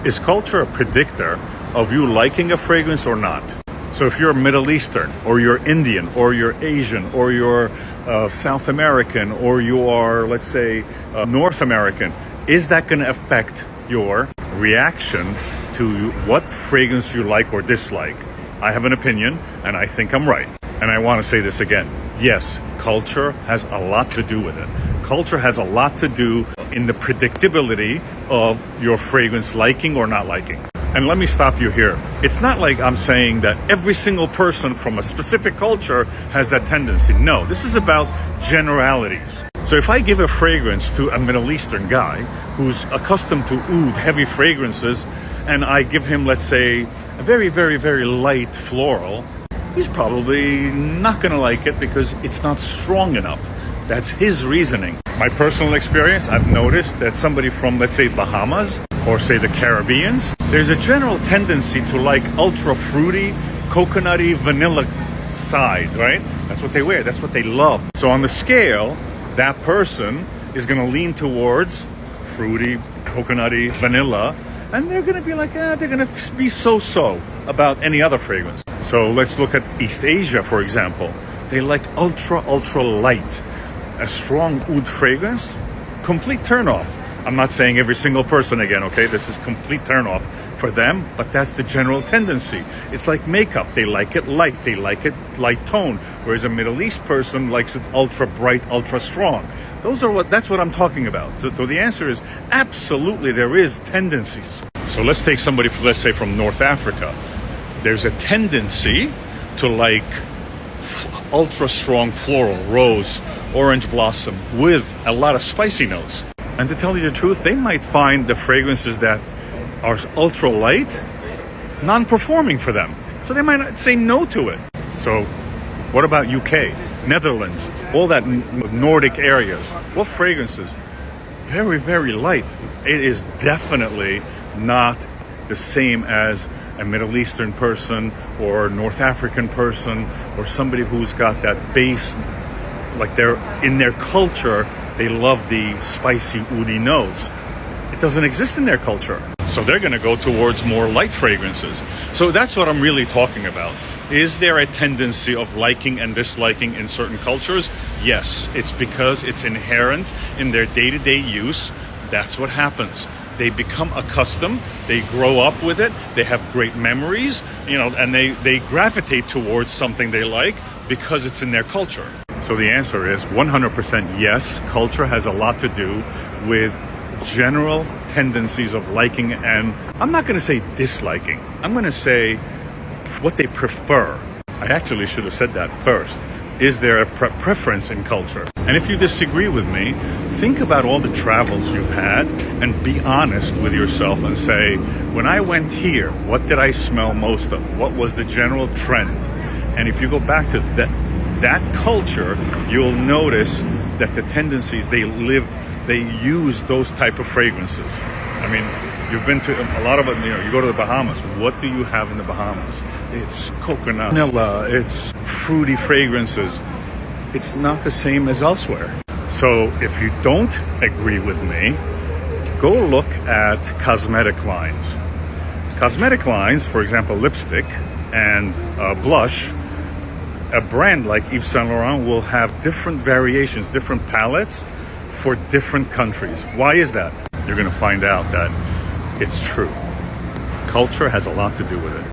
Is culture a predictor of you liking a fragrance or not? So if you're Middle Eastern, or you're Indian, or you're Asian, or you're South American, or you are, let's say, North American, is that going to affect your reaction to what fragrance you like or dislike? I have an opinion, and I think I'm right. And I want to say this again. Yes, culture has a lot to do with it. Culture has a lot to do in the predictability of your fragrance liking or not liking. And let me stop you here. It's not like I'm saying that every single person from a specific culture has that tendency. No, this is about generalities. So if I give a fragrance to a Middle Eastern guy who's accustomed to oud, heavy fragrances, and I give him, let's say, a very, very, very light floral, he's probably not going to like it because it's not strong enough. That's his reasoning. My personal experience, I've noticed that somebody from, let's say, Bahamas or say the Caribbeans, there's a general tendency to like ultra fruity, coconutty, vanilla side, right? That's what they wear. That's what they love. So on the scale, that person is going to lean towards fruity, coconutty, vanilla, and they're going to be like, they're going to be so-so about any other fragrance. So let's look at East Asia, for example. They like ultra light. A strong oud fragrance, complete turnoff. I'm not saying every single person again, okay? This is complete turnoff for them, but that's the general tendency. It's like makeup. They like it light. They like it light tone, whereas a Middle East person likes it ultra bright, ultra strong. That's what I'm talking about. So the answer is absolutely there is tendencies. So let's take somebody, let's say from North Africa. There's a tendency to like ultra strong floral, rose, orange blossom with a lot of spicy notes. And to tell you the truth, they might find the fragrances that are ultra light non-performing for them. So they might not say no to it. So what about UK, Netherlands, all that Nordic areas? What fragrances? Very, very light. It is definitely not the same as a Middle Eastern person or North African person or somebody who's got that base, like they're in their culture, they love the spicy, oudy notes. It doesn't exist in their culture. So they're going to go towards more light fragrances. So that's what I'm really talking about. Is there a tendency of liking and disliking in certain cultures? Yes, it's because it's inherent in their day-to-day use. That's what happens. They become accustomed, they grow up with it, they have great memories, and they gravitate towards something they like because it's in their culture. So the answer is 100% yes, culture has a lot to do with general tendencies of liking, and I'm not going to say disliking. I'm going to say what they prefer. I actually should have said that first. Is there a preference in culture? And if you disagree with me, think about all the travels you've had and be honest with yourself and say, when I went here, what did I smell most of? What was the general trend? And if you go back to that culture, you'll notice that the tendencies they use those type of fragrances. I mean, you've been to a lot of it, you go to the Bahamas. What do you have in the Bahamas? It's coconut, vanilla, it's fruity fragrances. It's not the same as elsewhere. So if you don't agree with me, go look at cosmetic lines. Cosmetic lines, for example, lipstick and blush, a brand like Yves Saint Laurent will have different variations, different palettes for different countries. Why is that? You're going to find out that it's true. Culture has a lot to do with it.